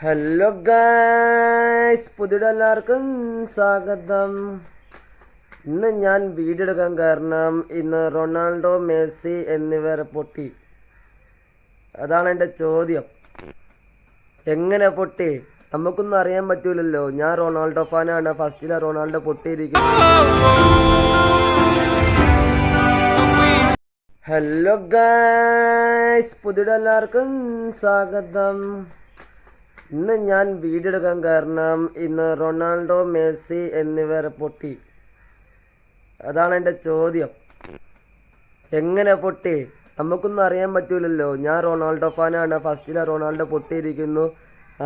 Hello guys, പുതിയതെല്ലാവർക്കും സ്വാഗതം. ഇന്ന് ഞാൻ വീഡിയോ എടുക്കാൻ കാരണം ഇന്ന് റൊണാൾഡോ, മെസ്സി എന്നിവർ പൊട്ടി. അതാണ് എൻ്റെ ചോദ്യം. എങ്ങനെ പൊട്ടി? നമുക്കൊന്നും അറിയാൻ പറ്റൂലല്ലോ. ഞാൻ റൊണാൾഡോ ഫാനാണ്. ഫസ്റ്റിലെ റൊണാൾഡോ പൊട്ടിയിരിക്കുന്നു. ഹലോ ഗായ്സ്, പുതിയതെല്ലാവർക്കും സ്വാഗതം. ഇന്ന് ഞാൻ വീഡിയോ എടുക്കാൻ കാരണം ഇന്ന് റൊണാൾഡോ, മെസ്സി എന്നിവർ പൊട്ടി. അതാണ് എൻ്റെ ചോദ്യം. എങ്ങനെ പൊട്ടി? നമുക്കൊന്നും അറിയാൻ പറ്റൂലല്ലോ. ഞാൻ റൊണാൾഡോ ഫാനാണ്. ഫസ്റ്റിലെ റൊണാൾഡോ പൊട്ടിയിരിക്കുന്നു.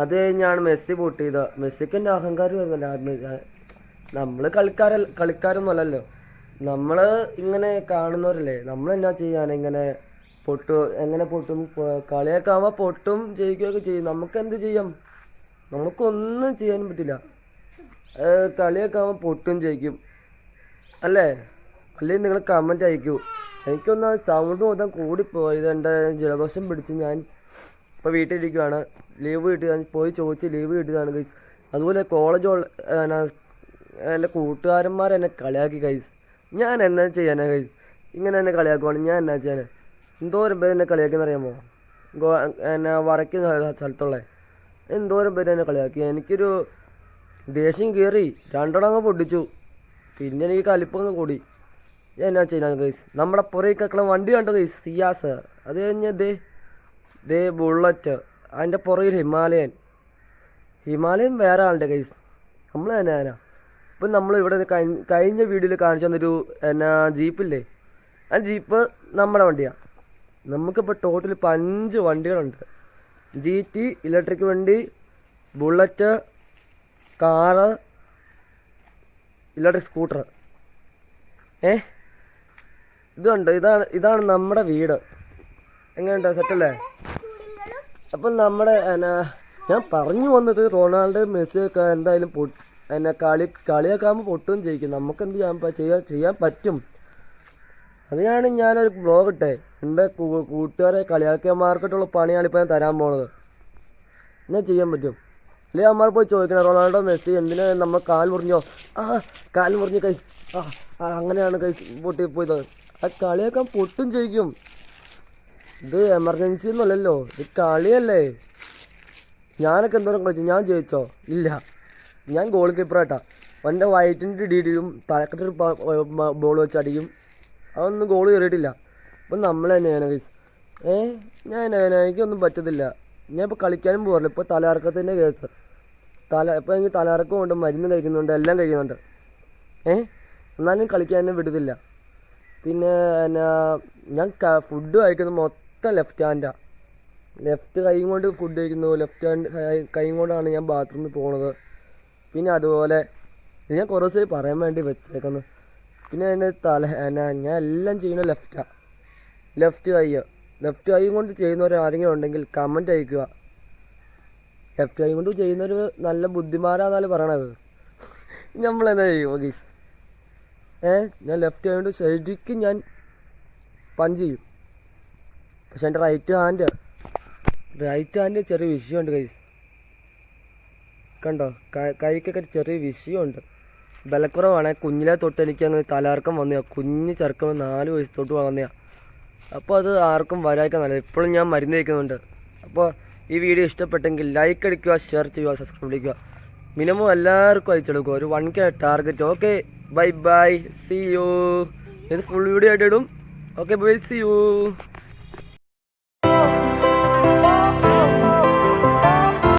അത് കഴിഞ്ഞാണ് മെസ്സി പൊട്ടിയത്. മെസ്സിക്ക് എൻ്റെ അഹങ്കാരം വരുന്നില്ല. നമ്മൾ കളിക്കാരൊന്നും അല്ലല്ലോ. നമ്മൾ ഇങ്ങനെ കാണുന്നവരല്ലേ. നമ്മൾ എന്നാ ചെയ്യാൻ? ഇങ്ങനെ എങ്ങനെ പൊട്ടും? കളിയൊക്കെ ആകുമ്പോൾ പൊട്ടും ജയിക്കുകയൊക്കെ ചെയ്യും. നമുക്ക് എന്ത് ചെയ്യാം? നമുക്കൊന്നും ചെയ്യാനും പറ്റില്ല. കളിയൊക്കെ ആകുമ്പോൾ പൊട്ടും ജയിക്കും അല്ലേ? അല്ലെങ്കിൽ നിങ്ങൾ കമൻറ്റ് അയക്കൂ. എനിക്കൊന്ന് സൗണ്ട് മൊത്തം കൂടിപ്പോയത് എൻ്റെ ജലദോഷം പിടിച്ച് ഞാൻ ഇപ്പോൾ വീട്ടിലിരിക്കുകയാണ്. ലീവ് കിട്ടി, ഞാൻ പോയി ചോദിച്ച് ലീവ് കിട്ടിയതാണ് ഗൈസ്. അതുപോലെ എൻ്റെ കൂട്ടുകാരന്മാർ എന്നെ കളിയാക്കി ഗൈസ്. ഞാൻ എന്നാ ചെയ്യാനാ ഗൈസ്? ഇങ്ങനെ എന്നെ കളിയാക്കുവാണ്. ഞാൻ എന്നാ ചെയ്യാനാ? എന്തോരം പേര് എന്നെ കളിയാക്കിയെന്ന് അറിയാമോ? എന്നെ വരയ്ക്കുന്ന സ്ഥലത്തുള്ള എന്തോരം പേര് എന്നെ കളിയാക്കി. എനിക്കൊരു ദേഷ്യം കയറി. രണ്ടെണ്ണം പൊട്ടിച്ചു. പിന്നെ എനിക്ക് കലിപ്പൊന്ന് കൂടി. ഞാൻ എന്നാ ചെയ്യാൻ ഗൈസ്? നമ്മുടെ പുറകെ കേൾക്കണ വണ്ടി കണ്ടോ ഗൈസ്? സിയാസ്. അത് കഴിഞ്ഞ് ദേ ബുള്ളറ്റ്. അതിൻ്റെ പുറകിൽ ഹിമാലയൻ വേറെ ആളുടെ ഗൈസ്. നമ്മൾ തന്നെയാനാ. ഇപ്പം നമ്മളിവിടെ കഴിഞ്ഞ വീഡിയോയിൽ കാണിച്ചു തന്നൊരു ജീപ്പില്ലേ, ആ ജീപ്പ് നമ്മുടെ വണ്ടിയാണ്. നമുക്കിപ്പോൾ ടോട്ടൽ ഇപ്പോൾ 5 വണ്ടികളുണ്ട്. GT, ഇലക്ട്രിക് വണ്ടി, ബുള്ളറ്റ്, കാറ്, ഇലക്ട്രിക് സ്കൂട്ടർ. ഇതുണ്ട്. ഇതാണ് നമ്മുടെ വീട്. എങ്ങനെയുണ്ട്? സെറ്റല്ലേ? അപ്പം നമ്മുടെ ഞാൻ പറഞ്ഞു വന്നത് റൊണാൾഡോ, മെസ്സിയൊക്കെ എന്തായാലും കളിയൊക്കെ ആകുമ്പോൾ പൊട്ടും ജയിക്കും. നമുക്കെന്ത് ചെയ്യാൻ പറ്റും? അതിനാണ് ഞാനൊരു ബ്ലോഗ് ഇട്ടേ. എൻ്റെ കൂട്ടുകാരെ കളിയാക്കിയമാർക്കിട്ടുള്ള പണിയാണ് ഇപ്പോൾ ഞാൻ തരാൻ പോണത്. എന്നാ ചെയ്യാൻ പറ്റും? അല്ലെങ്കിൽ അമ്മമാർ പോയി ചോദിക്കണം, റൊണാൾഡോ, മെസ്സി എന്തിനാ നമ്മൾ കാൽ മുറിഞ്ഞോ? കാൽ മുറിഞ്ഞ് കൈസ്. അങ്ങനെയാണ് കൈസ് പൊട്ടിപ്പോയത്. ആ കളിയാക്കാൻ പൊട്ടും ജയിക്കും. ഇത് എമർജൻസി ഒന്നുമല്ലല്ലോ, ഇത് കളിയല്ലേ. ഞാനൊക്കെ എന്തോരം കളിച്ചു? ഞാൻ ജയിച്ചോ? ഇല്ല. ഞാൻ ഗോൾ കീപ്പറായിട്ടാ. എൻ്റെ വയറ്റിൻ്റെ ഡീഡിയും തലക്കത്തൊരു ബോൾ വെച്ച് അടിക്കും. അതൊന്നും ഗോൾ കയറിയിട്ടില്ല. അപ്പം നമ്മൾ തന്നെയാണ് ഗൈസ്. എനിക്കൊന്നും പറ്റത്തില്ല. ഞാൻ ഇപ്പോൾ കളിക്കാനും പോകാറില്ല. ഇപ്പോൾ തലയിറക്കത്തിൻ്റെ കേസ്. ഇപ്പോൾ എനിക്ക് തലയിറക്കം ഉണ്ട്, മരുന്ന് കഴിക്കുന്നുണ്ട്, എല്ലാം കഴിക്കുന്നുണ്ട്. എന്നാലും കളിക്കാൻ എന്നെ വിടുന്നില്ല. പിന്നെ ഞാൻ ഫുഡ് കഴിക്കുന്നത് മൊത്തം ലെഫ്റ്റ് ഹാൻഡാണ്. ലെഫ്റ്റ് കൈ കൊണ്ട് ഫുഡ് കഴിക്കുന്നു. ലെഫ്റ്റ് ഹാൻഡ് കൈ കൊണ്ടാണ് ഞാൻ ബാത്റൂമിൽ പോകുന്നത്. പിന്നെ അതുപോലെ ഇത് ഞാൻ കുറേ ദിവസമായി പറയാൻ വേണ്ടി വെച്ചേക്കുന്നു. പിന്നെ എൻ്റെ ഞാൻ എല്ലാം ചെയ്യുന്നത് ലെഫ്റ്റാണ്. ലെഫ്റ്റ് കൈ കൊണ്ട് ചെയ്യുന്നവരാരെങ്കിലും ഉണ്ടെങ്കിൽ കമൻറ്റ് അയക്കുക. ലെഫ്റ്റ് കൈ കൊണ്ട് ചെയ്യുന്നവർ നല്ല ബുദ്ധിമാനാന്നാണ് പറയണത്. നമ്മളെന്താ ചെയ്യുമോ ഗീസ്? ഞാൻ ലെഫ്റ്റ് കൈ കൊണ്ട് ശരിക്കും ഞാൻ പഞ്ച് ചെയ്യും. പക്ഷെ എൻ്റെ റൈറ്റ് ഹാൻഡ് ചെറിയ വിഷയമുണ്ട് ഗൈസ്. കണ്ടോ? കൈക്കൊക്കെ ചെറിയ വിഷയമുണ്ട്. ബലക്കുറവാണ്. കുഞ്ഞിലെ തൊട്ട് എനിക്ക് അങ്ങനെ തലകറക്കം വന്നതാണ്. കുഞ്ഞ് ചെറുക്കുമ്പോൾ 4 വയസ്സ് തൊട്ട് വന്നതാണ്. അപ്പോൾ അത് ആർക്കും വരാതിരിക്കാൻ നല്ലത്. ഇപ്പോഴും ഞാൻ മരുന്ന് കഴിക്കുന്നുണ്ട്. അപ്പോൾ ഈ വീഡിയോ ഇഷ്ടപ്പെട്ടെങ്കിൽ ലൈക്ക് അടിക്കുക, ഷെയർ ചെയ്യുക, സബ്സ്ക്രൈബ് ചെയ്യുക. മിനിമം എല്ലാവർക്കും അയച്ചെടുക്കുക. ഒരു 1K target. Okay, bye, see you. ഇത് ഫുൾ വീഡിയോ ആയിട്ട് ഇടും. Okay, bye, see U.